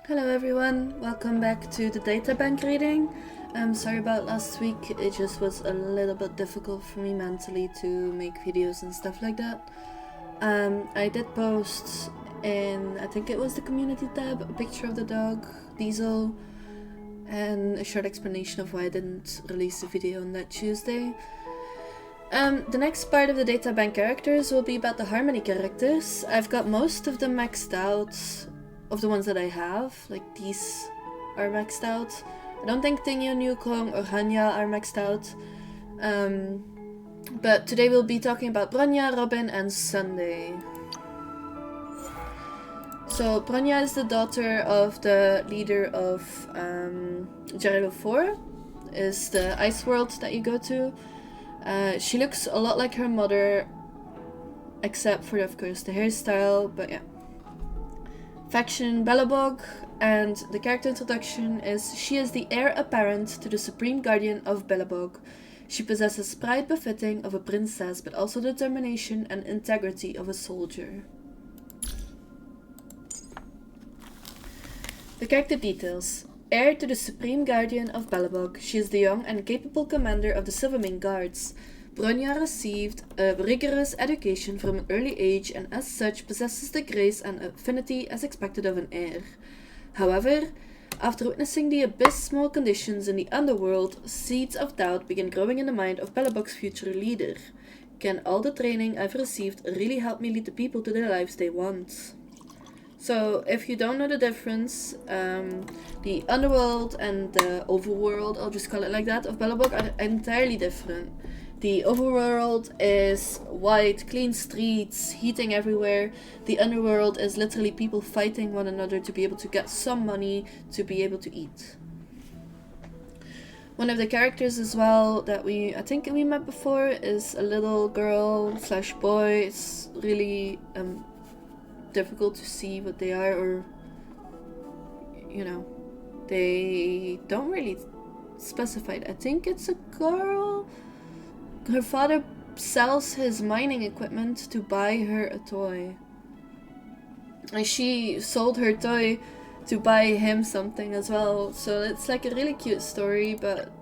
Hello everyone, welcome back to the Databank reading. I'm sorry about last week, it just was a little bit difficult for me mentally to make videos and stuff like that. I did post in, I think it was the community tab, a picture of the dog, Diesel, and a short explanation of why I didn't release the video on that Tuesday. The next part of the Databank characters will be about the Harmony characters. I've got most of them maxed out. Of the ones that I have, like these are maxed out. I don't think Tingyo, Newkong, or Hanya are maxed out. But today we'll be talking about Bronya, Robin, and Sunday. So Bronya is the daughter of the leader of Jarelo 4, is the ice world that you go to. She looks a lot like her mother, except for, of course, the hairstyle, but yeah. Faction Belobog, and the character introduction is she is the heir apparent to the supreme guardian of Belobog. She possesses pride befitting of a princess, but also the determination and integrity of a soldier. The character details. Heir to the supreme guardian of Belobog, she is the young and capable commander of the Silvermane Guards. Bronya received a rigorous education from an early age and as such possesses the grace and affinity as expected of an heir. However, after witnessing the abysmal conditions in the underworld, seeds of doubt begin growing in the mind of Belobog's future leader. Can all the training I've received really help me lead the people to the lives they want? So, if you don't know the difference, the underworld and the overworld, I'll just call it like that, of Belobog are entirely different. The overworld is white, clean streets, heating everywhere. The underworld is literally people fighting one another to be able to get some money to be able to eat. One of the characters as well that I think we met before is a little girl / boy. It's really difficult to see what they are, or they don't really specify it. I think it's a girl. Her father sells his mining equipment to buy her a toy. And she sold her toy to buy him something as well. So it's like a really cute story, but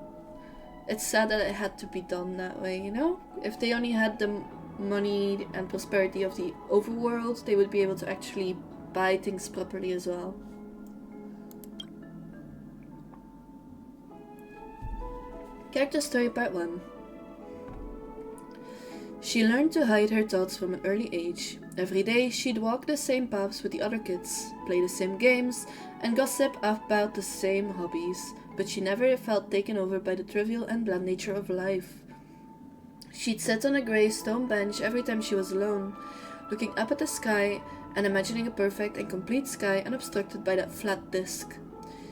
it's sad that it had to be done that way, you know? If they only had the money and prosperity of the overworld, they would be able to actually buy things properly as well. Character story part 1. She learned to hide her thoughts from an early age. Every day, she'd walk the same paths with the other kids, play the same games, and gossip about the same hobbies, but she never felt taken over by the trivial and bland nature of life. She'd sit on a grey stone bench every time she was alone, looking up at the sky and imagining a perfect and complete sky unobstructed by that flat disk.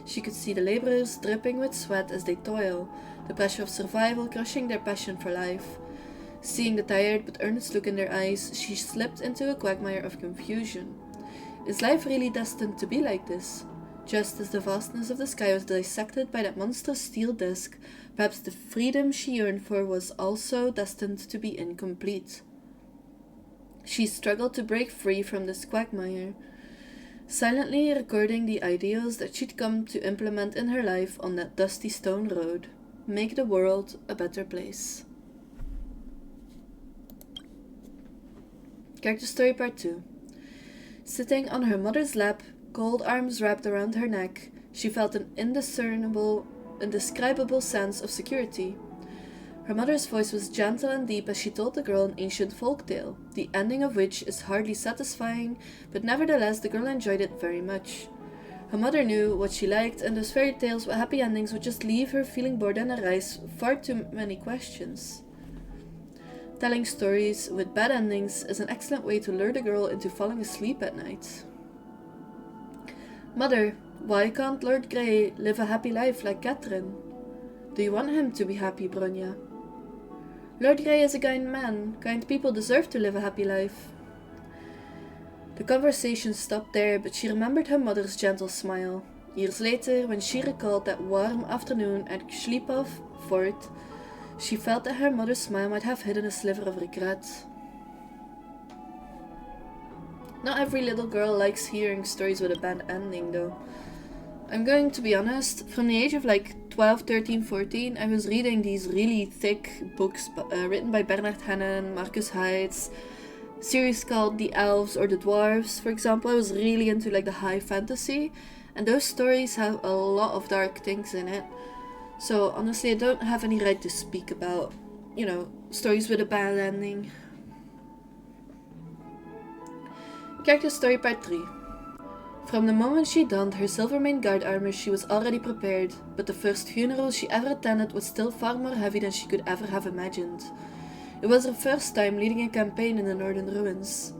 She could see the laborers dripping with sweat as they toil, the pressure of survival crushing their passion for life. Seeing the tired but earnest look in their eyes, she slipped into a quagmire of confusion. Is life really destined to be like this? Just as the vastness of the sky was dissected by that monstrous steel disk, perhaps the freedom she yearned for was also destined to be incomplete. She struggled to break free from this quagmire, silently recording the ideals that she'd come to implement in her life on that dusty stone road. Make the world a better place. Character story part 2. Sitting on her mother's lap, cold arms wrapped around her neck, she felt an indescribable sense of security. Her mother's voice was gentle and deep as she told the girl an ancient folk tale, the ending of which is hardly satisfying, but nevertheless the girl enjoyed it very much. Her mother knew what she liked, and those fairy tales with happy endings would just leave her feeling bored and arise far too many questions. Telling stories with bad endings is an excellent way to lure the girl into falling asleep at night. Mother, why can't Lord Grey live a happy life like Catherine? Do you want him to be happy, Bronya? Lord Grey is a kind man. Kind people deserve to live a happy life. The conversation stopped there, but she remembered her mother's gentle smile. Years later, when she recalled that warm afternoon at Schliphoff Fort, she felt that her mother's smile might have hidden a sliver of regret. Not every little girl likes hearing stories with a bad ending, though. I'm going to be honest, from the age of like 12, 13, 14, I was reading these really thick books written by Bernard Hennen, Marcus Heitz, series called The Elves or The Dwarves, for example. I was really into like the high fantasy, and those stories have a lot of dark things in it. So honestly, I don't have any right to speak about, stories with a bad ending. Character story part 3. From the moment she donned her Silvermane guard armor, she was already prepared, but the first funeral she ever attended was still far more heavy than she could ever have imagined. It was her first time leading a campaign in the Northern Ruins.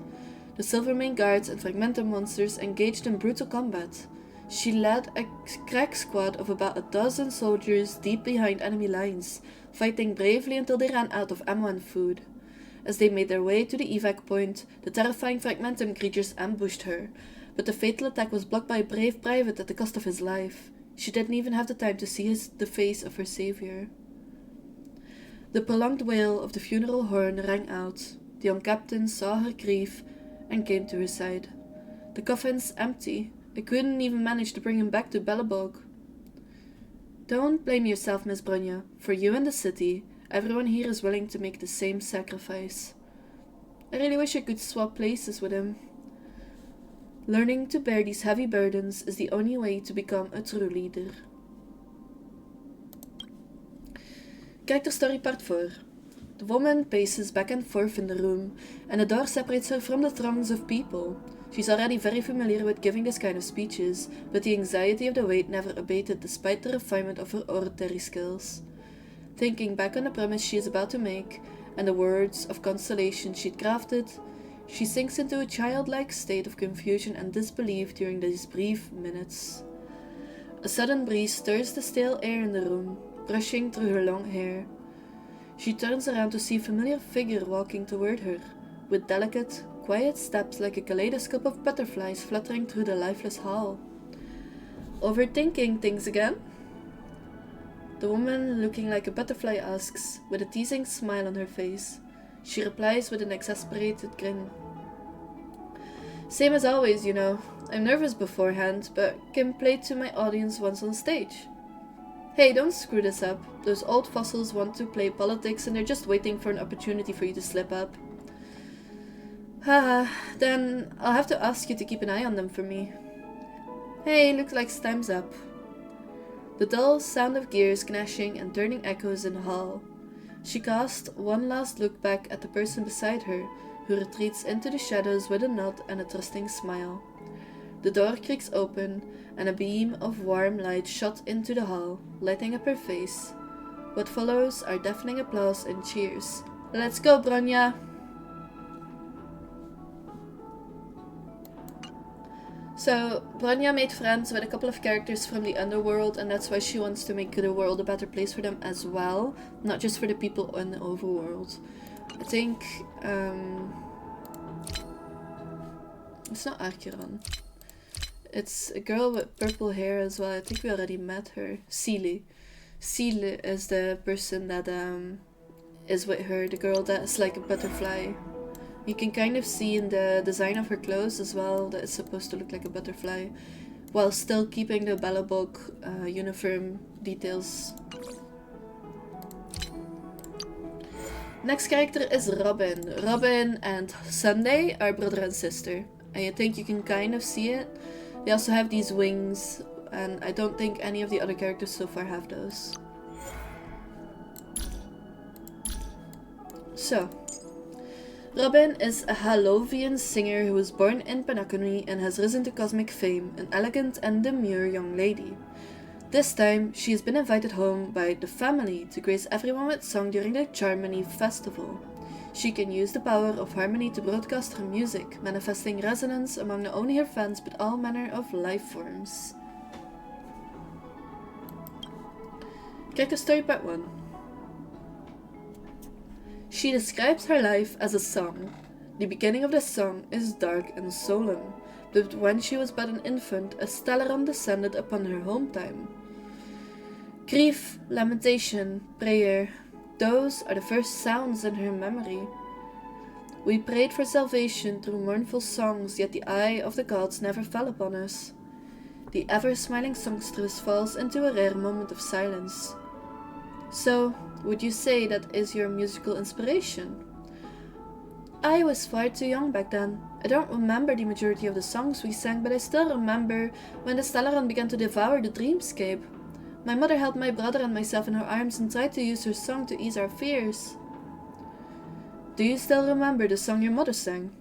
The Silvermane guards and Fragmentum monsters engaged in brutal combat. She led a crack squad of about a dozen soldiers deep behind enemy lines, fighting bravely until they ran out of ammo and food. As they made their way to the evac point, the terrifying Fragmentum creatures ambushed her, but the fatal attack was blocked by a brave private at the cost of his life. She didn't even have the time to see the face of her savior. The prolonged wail of the funeral horn rang out. The young captain saw her grief and came to her side. The coffin's empty. I couldn't even manage to bring him back to Belobog. Don't blame yourself, Miss Bronya. For you and the city, everyone here is willing to make the same sacrifice. I really wish I could swap places with him. Learning to bear these heavy burdens is the only way to become a true leader. Character story part 4. The woman paces back and forth in the room, and a door separates her from the throngs of people. She's already very familiar with giving this kind of speeches, but the anxiety of the wait never abated despite the refinement of her oratory skills. Thinking back on the promise she is about to make, and the words of consolation she'd crafted, she sinks into a childlike state of confusion and disbelief during these brief minutes. A sudden breeze stirs the stale air in the room, brushing through her long hair. She turns around to see a familiar figure walking toward her, with delicate, quiet steps like a kaleidoscope of butterflies fluttering through the lifeless hall. Overthinking things again? The woman looking like a butterfly asks, with a teasing smile on her face. She replies with an exasperated grin. Same as always, I'm nervous beforehand, but can play to my audience once on stage. Hey, don't screw this up. Those old fossils want to play politics and they're just waiting for an opportunity for you to slip up. Haha, then I'll have to ask you to keep an eye on them for me. Hey, looks like time's up. The dull sound of gears gnashing and turning echoes in the hall. She cast one last look back at the person beside her, who retreats into the shadows with a nod and a trusting smile. The door creaks open, and a beam of warm light shot into the hall, lighting up her face. What follows are deafening applause and cheers. Let's go, Bronya! So, Bronya made friends with a couple of characters from the underworld, and that's why she wants to make the world a better place for them as well, not just for the people in the overworld. I think, it's not Archeron. It's a girl with purple hair as well. I think we already met her. Seele. Seele is the person that is with her, the girl that is like a butterfly. You can kind of see in the design of her clothes as well that it's supposed to look like a butterfly, while still keeping the Belobog uniform details. Next character is Robin. Robin and Sunday are brother and sister. And you think you can kind of see it. They also have these wings, and I don't think any of the other characters so far have those. So, Robin is a Halovian singer who was born in Penacony and has risen to cosmic fame, an elegant and demure young lady. This time, she has been invited home by the family to grace everyone with song during the Charmony festival. She can use the power of harmony to broadcast her music, manifesting resonance among not only her fans but all manner of life forms. Character story part 1. She describes her life as a song. The beginning of the song is dark and solemn, but when she was but an infant, a Stellaron descended upon her hometime. Grief, lamentation, prayer, those are the first sounds in her memory. We prayed for salvation through mournful songs, yet the eye of the gods never fell upon us. The ever-smiling songstress falls into a rare moment of silence. So, would you say that is your musical inspiration? I was far too young back then. I don't remember the majority of the songs we sang, but I still remember when the Stellaron began to devour the dreamscape. My mother held my brother and myself in her arms and tried to use her song to ease our fears. Do you still remember the song your mother sang?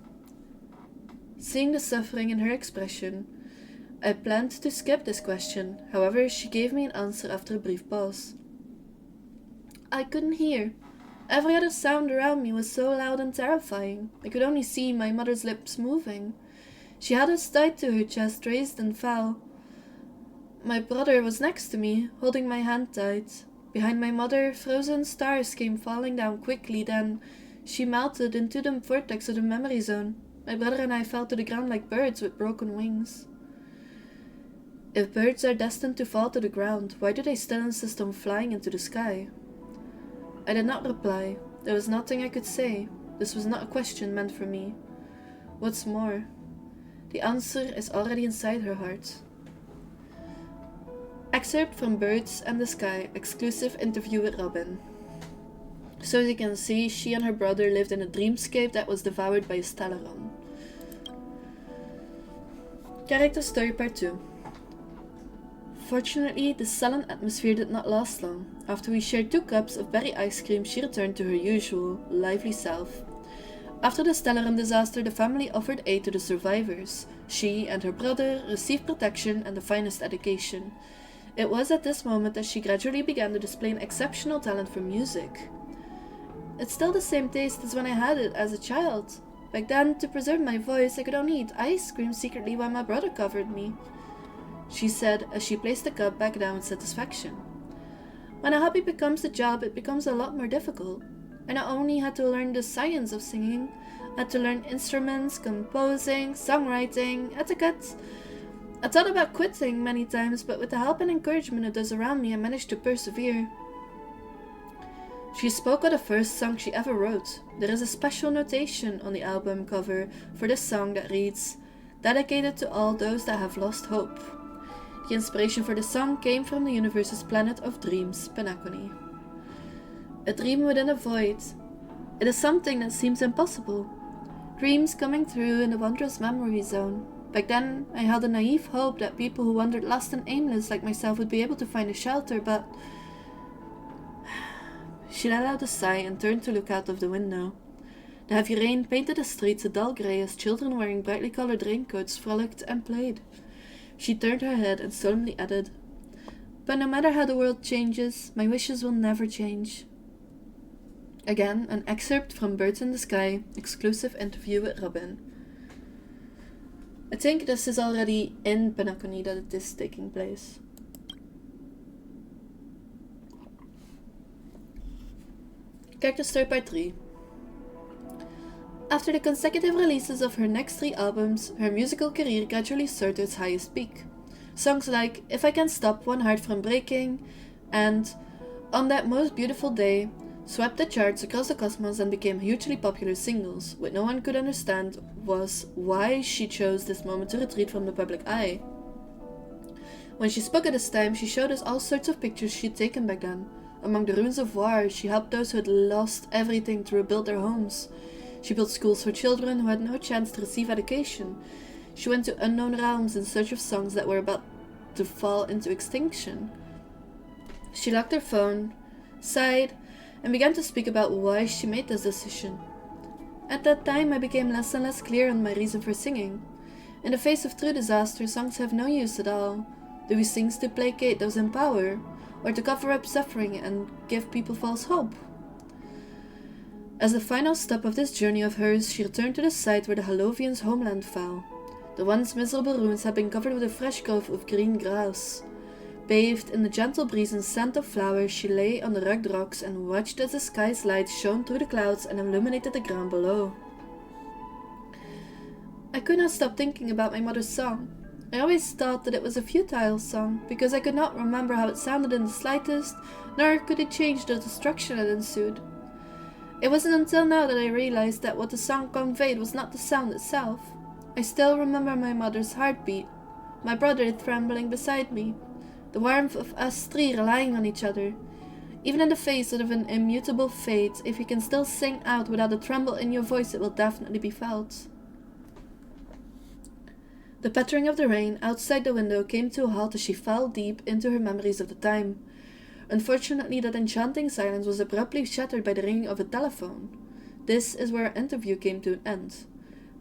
Seeing the suffering in her expression, I planned to skip this question. However, she gave me an answer after a brief pause. I couldn't hear. Every other sound around me was so loud and terrifying. I could only see my mother's lips moving. She had us tied to her chest, raised and fell. My brother was next to me, holding my hand tight. Behind my mother, frozen stars came falling down quickly, then she melted into the vortex of the memory zone. My brother and I fell to the ground like birds with broken wings. If birds are destined to fall to the ground, why do they still insist on flying into the sky? I did not reply. There was nothing I could say. This was not a question meant for me. What's more, the answer is already inside her heart. Excerpt from Birds and the Sky, exclusive interview with Robin. So as you can see, she and her brother lived in a dreamscape that was devoured by a Stellaron. Character Story Part 2. Fortunately, the sullen atmosphere did not last long. After we shared 2 cups of berry ice cream, she returned to her usual, lively self. After the Stellaron disaster, the family offered aid to the survivors. She and her brother received protection and the finest education. It was at this moment that she gradually began to display an exceptional talent for music. It's still the same taste as when I had it as a child. Back then, to preserve my voice, I could only eat ice cream secretly while my brother covered me, she said as she placed the cup back down with satisfaction. When a hobby becomes a job, it becomes a lot more difficult. I not only had to learn the science of singing, I had to learn instruments, composing, songwriting, etiquette. I thought about quitting many times, but with the help and encouragement of those around me, I managed to persevere. She spoke of the first song she ever wrote. There is a special notation on the album cover for this song that reads, "Dedicated to all those that have lost hope." The inspiration for the song came from the universe's planet of dreams, Penacony. A dream within a void. It is something that seems impossible. Dreams coming through in the wondrous memory zone. Back then, I held a naive hope that people who wandered lost and aimless like myself would be able to find a shelter, but... She let out a sigh and turned to look out of the window. The heavy rain painted the streets a dull grey as children wearing brightly colored raincoats frolicked and played. She turned her head and solemnly added, "But no matter how the world changes, my wishes will never change." Again, an excerpt from Birds in the Sky, exclusive interview with Robin. I think this is already in Penacony that it is taking place. Character Story Part 3. After the consecutive releases of her next 3 albums, her musical career gradually soared to its highest peak. Songs like If I Can't Stop One Heart From Breaking and On That Most Beautiful Day swept the charts across the cosmos and became hugely popular singles. What no one could understand was why she chose this moment to retreat from the public eye. When she spoke at this time, she showed us all sorts of pictures she'd taken back then. Among the ruins of war, she helped those who had lost everything to rebuild their homes. She built schools for children who had no chance to receive education. She went to unknown realms in search of songs that were about to fall into extinction. She locked her phone, sighed, and began to speak about why she made this decision. At that time, I became less and less clear on my reason for singing. In the face of true disaster, songs have no use at all. Do we sing to placate those in power, or to cover up suffering and give people false hope? As the final stop of this journey of hers, she returned to the site where the Halovians' homeland fell. The once miserable ruins had been covered with a fresh growth of green grass. Bathed in the gentle breeze and scent of flowers, she lay on the rugged rocks and watched as the sky's light shone through the clouds and illuminated the ground below. I could not stop thinking about my mother's song. I always thought that it was a futile song, because I could not remember how it sounded in the slightest, nor could it change the destruction that ensued. It wasn't until now that I realized that what the song conveyed was not the sound itself. I still remember my mother's heartbeat, my brother trembling beside me, the warmth of us three relying on each other. Even in the face of an immutable fate, if you can still sing out without a tremble in your voice, it will definitely be felt. The pattering of the rain outside the window came to a halt as she fell deep into her memories of the time. Unfortunately, that enchanting silence was abruptly shattered by the ringing of a telephone. This is where our interview came to an end.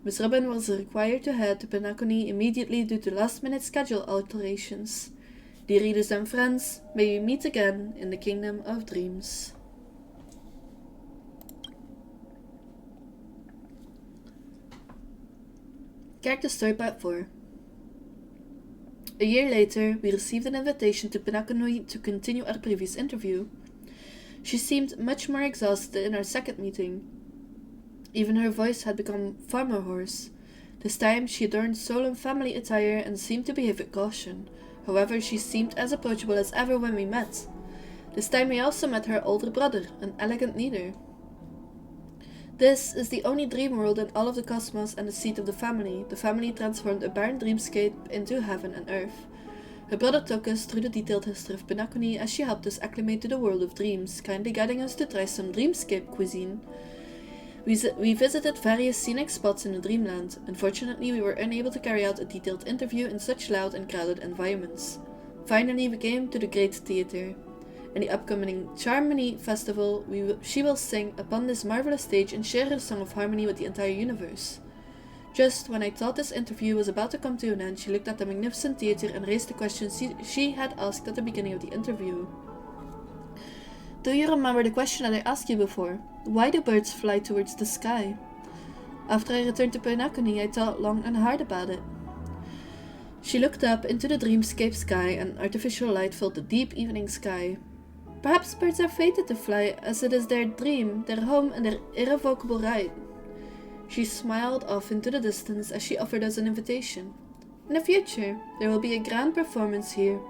Miss Robin was required to head to Penacony immediately due to last-minute schedule alterations. Dear readers and friends, may we meet again in the Kingdom of Dreams. Character Story Part 4. A year later, we received an invitation to Penacony to continue our previous interview. She seemed much more exhausted in our second meeting. Even her voice had become far more hoarse. This time she adorned solemn family attire and seemed to behave with caution. However, she seemed as approachable as ever when we met. This time we also met her older brother, an elegant leader. This is the only dream world in all of the cosmos and the seat of the family. The family transformed a barren dreamscape into heaven and earth. Her brother took us through the detailed history of Penacony as she helped us acclimate to the world of dreams, kindly guiding us to try some dreamscape cuisine. We visited various scenic spots in the dreamland. Unfortunately, we were unable to carry out a detailed interview in such loud and crowded environments. Finally, we came to the Great Theatre. In the upcoming Charmony Festival, she will sing upon this marvelous stage and share her song of harmony with the entire universe. Just when I thought this interview was about to come to an end, she looked at the magnificent theatre and raised the question she had asked at the beginning of the interview. Do you remember the question that I asked you before? Why do birds fly towards the sky? After I returned to Penacony, I thought long and hard about it. She looked up into the dreamscape sky, and artificial light filled the deep evening sky. Perhaps birds are fated to fly, as it is their dream, their home, and their irrevocable right. She smiled off into the distance as she offered us an invitation. In the future, there will be a grand performance here.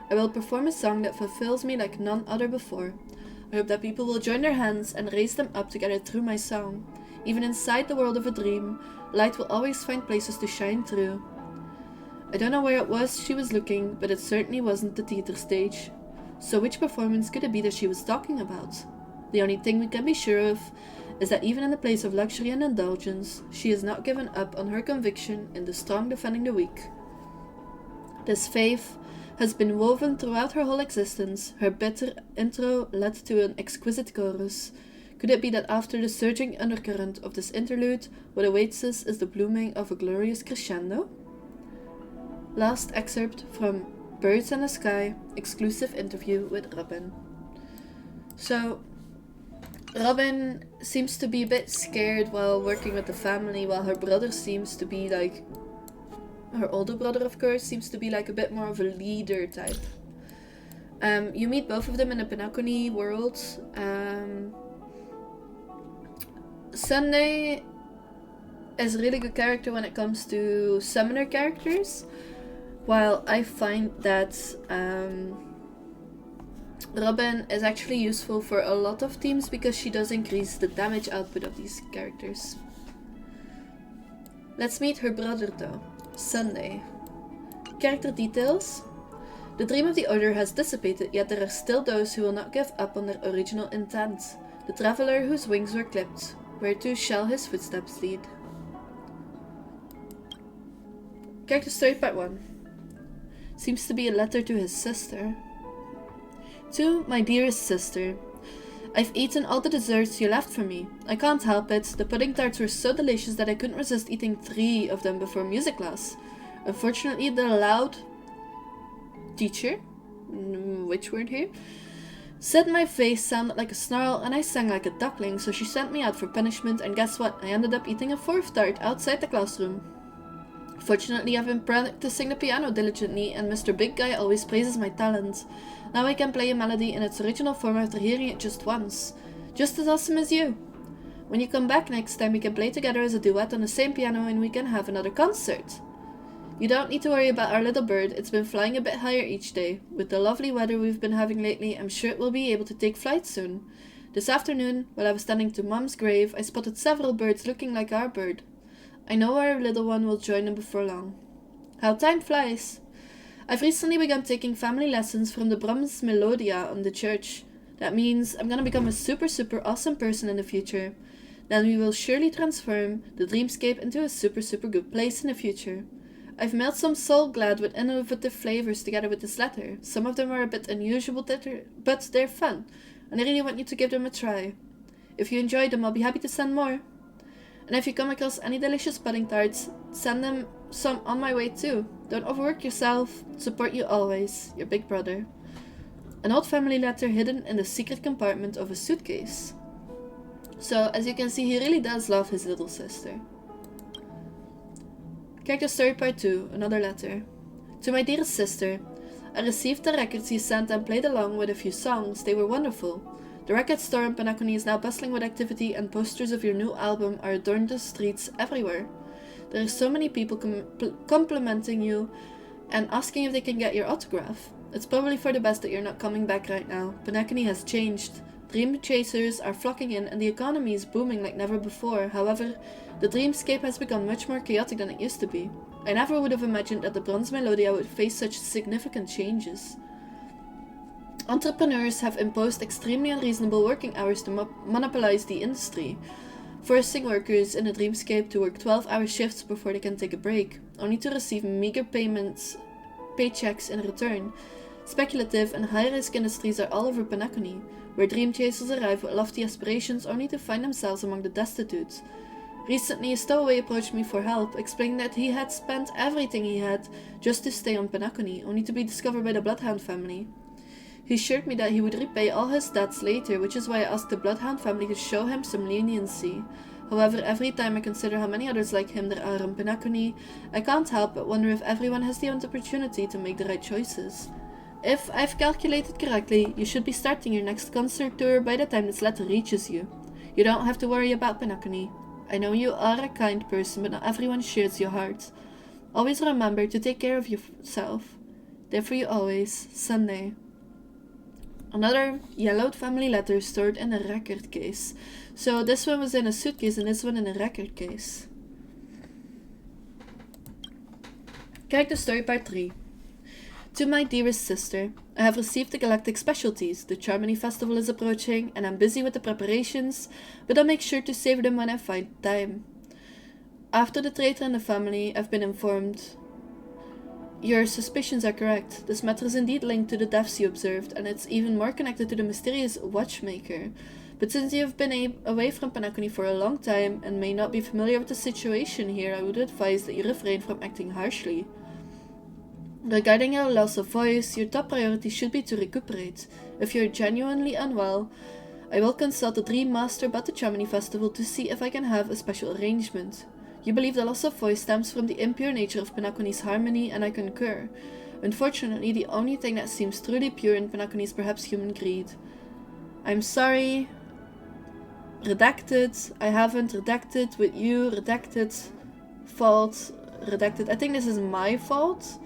I will perform a song that fulfills me like none other before. I hope that people will join their hands and raise them up together through my song. Even inside the world of a dream, light will always find places to shine through. I don't know where it was she was looking, but it certainly wasn't the theater stage. So which performance could it be that she was talking about? The only thing we can be sure of is that even in the place of luxury and indulgence, she has not given up on her conviction in the strong defending the weak. This faith has been woven throughout her whole existence. Her bitter intro led to an exquisite chorus. Could it be that after the surging undercurrent of this interlude, what awaits us is the blooming of a glorious crescendo? Last excerpt from Birds in the Sky, exclusive interview with Robin. So, Robin seems to be a bit scared while working with the family, while her brother seems to be like, her older brother of course, seems to be like a bit more of a leader type. You meet both of them in the Penacony world. Sunday is a really good character when it comes to summoner characters, while I find that Robin is actually useful for a lot of teams because she does increase the damage output of these characters. Let's meet her brother though, Sunday. Character details. The dream of the Order has dissipated, yet there are still those who will not give up on their original intent. The traveler whose wings were clipped, whereto shall his footsteps lead? Character story part 1. Seems to be a letter to his sister. To my dearest sister, I've eaten all the desserts you left for me. I can't help it. The pudding tarts were so delicious that I couldn't resist eating 3 of them before music class. Unfortunately, the loud teacher, which word here, said my face sounded like a snarl and I sang like a duckling, so she sent me out for punishment, and guess what? I ended up eating a 4th tart outside the classroom. Fortunately, I've been practicing the piano diligently, and Mr. Big Guy always praises my talent. Now I can play a melody in its original form after hearing it just once. Just as awesome as you. When you come back next time, we can play together as a duet on the same piano and we can have another concert. You don't need to worry about our little bird. It's been flying a bit higher each day. With the lovely weather we've been having lately, I'm sure it will be able to take flight soon. This afternoon, while I was standing to Mom's grave, I spotted several birds looking like our bird. I know our little one will join them before long. How time flies! I've recently begun taking family lessons from the Brahms Melodia on the church. That means I'm gonna become a super awesome person in the future. Then we will surely transform the dreamscape into a super good place in the future. I've mailed some Soul Glad with innovative flavors together with this letter. Some of them are a bit unusual, but they're fun, and I really want you to give them a try. If you enjoy them, I'll be happy to send more. And if you come across any delicious pudding tarts, send them some on my way too. Don't overwork yourself. Support you always, your big brother. An old family letter hidden in the secret compartment of a suitcase. So, as you can see, he really does love his little sister. Character story part 2, another letter. To my dearest sister, I received the records you sent and played along with a few songs. They were wonderful. The record store in Penacony is now bustling with activity, and posters of your new album are adorned the streets everywhere. There are so many people complimenting you and asking if they can get your autograph. It's probably for the best that you're not coming back right now. Penacony has changed. Dream chasers are flocking in and the economy is booming like never before. However, the dreamscape has become much more chaotic than it used to be. I never would have imagined that the Bronze Melodia would face such significant changes. Entrepreneurs have imposed extremely unreasonable working hours to monopolize the industry, forcing workers in the dreamscape to work 12-hour shifts before they can take a break, only to receive meager paychecks in return. Speculative and high-risk industries are all over Penacony, where dream chasers arrive with lofty aspirations only to find themselves among the destitute. Recently, a stowaway approached me for help, explaining that he had spent everything he had just to stay on Penacony, only to be discovered by the Bloodhound family. He assured me that he would repay all his debts later, which is why I asked the Bloodhound family to show him some leniency. However, every time I consider how many others like him there are on Penacony, I can't help but wonder if everyone has the opportunity to make the right choices. If I've calculated correctly, you should be starting your next concert tour by the time this letter reaches you. You don't have to worry about Penacony. I know you are a kind person, but not everyone shares your heart. Always remember to take care of yourself. There for you always, Sunday. Another yellowed family letter stored in a record case. So this one was in a suitcase and this one in a record case. Character story part 3. To my dearest sister, I have received the Galactic Specialties. The Charmony Festival is approaching and I'm busy with the preparations, but I'll make sure to savor them when I find time. After the traitor in the family, I've been informed. Your suspicions are correct. This matter is indeed linked to the deaths you observed, and it's even more connected to the mysterious watchmaker. But since you have been away from Penacony for a long time and may not be familiar with the situation here, I would advise that you refrain from acting harshly. Regarding your loss of voice, your top priority should be to recuperate. If you're genuinely unwell, I will consult the Dream Master about the Charmony Festival to see if I can have a special arrangement. You believe the loss of voice stems from the impure nature of Penacony's harmony, and I concur. Unfortunately, the only thing that seems truly pure in Penacony is perhaps human greed. I'm sorry. Redacted. I haven't. Redacted with you. Redacted. Fault. Redacted. I think this is my fault.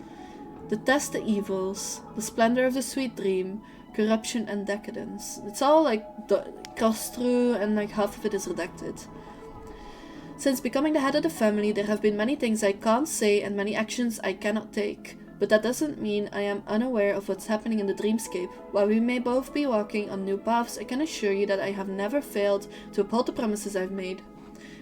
Detest the evils. The splendor of the sweet dream. Corruption and decadence. It's all like crossed through and like half of it is redacted. Since becoming the head of the family, there have been many things I can't say and many actions I cannot take. But that doesn't mean I am unaware of what's happening in the dreamscape. While we may both be walking on new paths, I can assure you that I have never failed to uphold the promises I've made.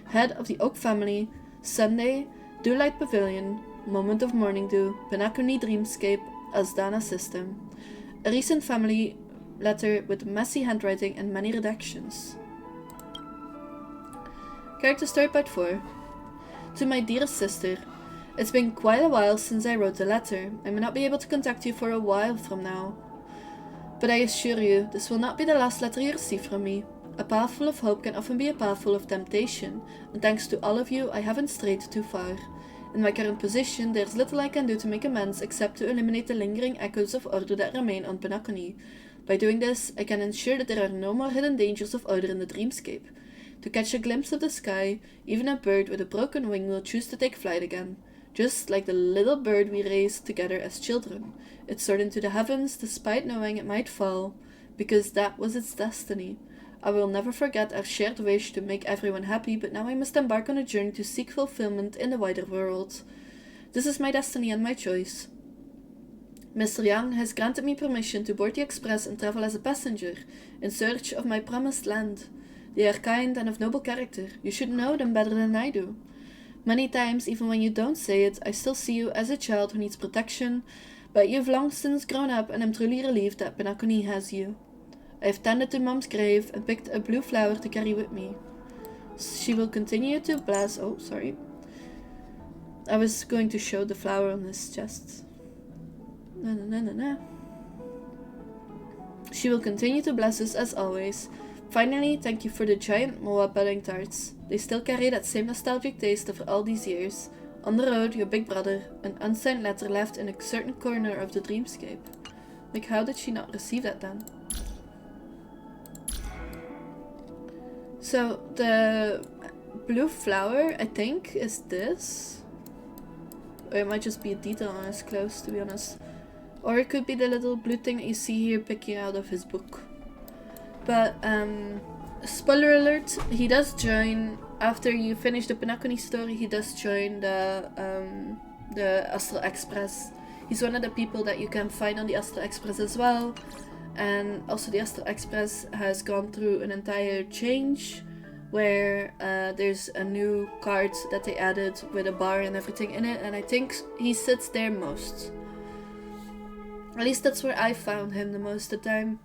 Head of the Oak family, Sunday, Dewlight Pavilion, Moment of Morning Dew, Penacony Dreamscape, Asdana System. A recent family letter with messy handwriting and many redactions. Character story part 4. To my dearest sister, it's been quite a while since I wrote the letter. I may not be able to contact you for a while from now. But I assure you, this will not be the last letter you receive from me. A path full of hope can often be a path full of temptation, and thanks to all of you, I haven't strayed too far. In my current position, there's little I can do to make amends except to eliminate the lingering echoes of order that remain on Penacony. By doing this, I can ensure that there are no more hidden dangers of order in the dreamscape. To catch a glimpse of the sky, even a bird with a broken wing will choose to take flight again. Just like the little bird we raised together as children. It soared into the heavens despite knowing it might fall, because that was its destiny. I will never forget our shared wish to make everyone happy, but now I must embark on a journey to seek fulfillment in the wider world. This is my destiny and my choice. Mr. Yang has granted me permission to board the express and travel as a passenger, in search of my promised land. They are kind and of noble character. You should know them better than I do. Many times, even when you don't say it, I still see you as a child who needs protection, but you've long since grown up and I'm truly relieved that Penacony has you. I have tended to Mom's grave and picked a blue flower to carry with me. She will continue to bless... Oh, sorry. I was going to show the flower on his chest. She will continue to bless us as always. Finally, thank you for the giant Moa pudding tarts. They still carry that same nostalgic taste after all these years. On the road, your big brother, an unsigned letter left in a certain corner of the dreamscape. Like, how did she not receive that then? So, the blue flower, I think, is this. Or it might just be a detail on his clothes, to be honest. Or it could be the little blue thing that you see here picking out of his book. But, spoiler alert, he does join, after you finish the Penacony story, he does join the Astral Express. He's one of the people that you can find on the Astral Express as well. And also the Astral Express has gone through an entire change, where there's a new card that they added with a bar and everything in it, and I think he sits there most. At least that's where I found him the most of the time.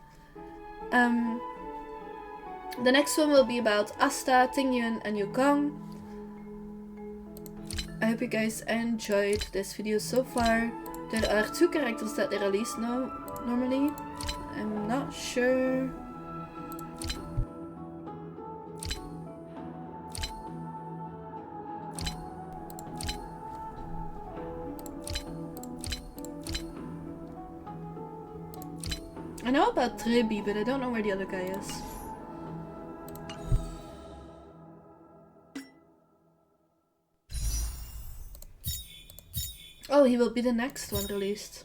The next one will be about Asta, Tingyun, and Yukong. I hope you guys enjoyed this video so far. There are 2 characters that they release now, normally. I'm not sure. I know about Tribi, but I don't know where the other guy is. Oh, he will be the next one released.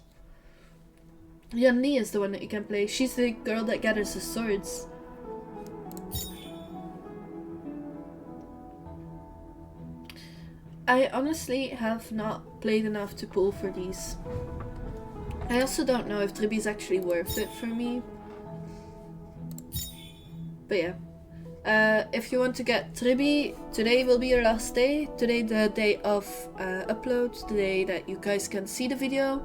Yan Li is the one that you can play. She's the girl that gathers the swords. I honestly have not played enough to pull for these. I also don't know if Tribi is actually worth it for me. But yeah. If you want to get Tribi, today will be your last day. Today the day of upload, the day that you guys can see the video.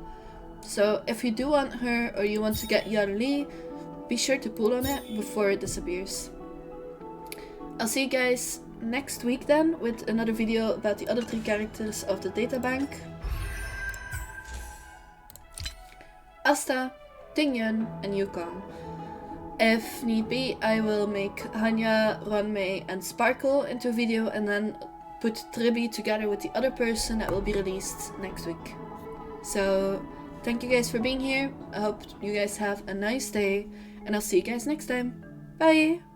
So if you do want her or you want to get Yan Li, be sure to pull on it before it disappears. I'll see you guys next week then with another video about the other 3 characters of the Databank. Asta, Tingyun, and Yukong. If need be, I will make Hanya, Ronmei, and Sparkle into a video and then put Tribi together with the other person that will be released next week. So, thank you guys for being here. I hope you guys have a nice day, and I'll see you guys next time. Bye!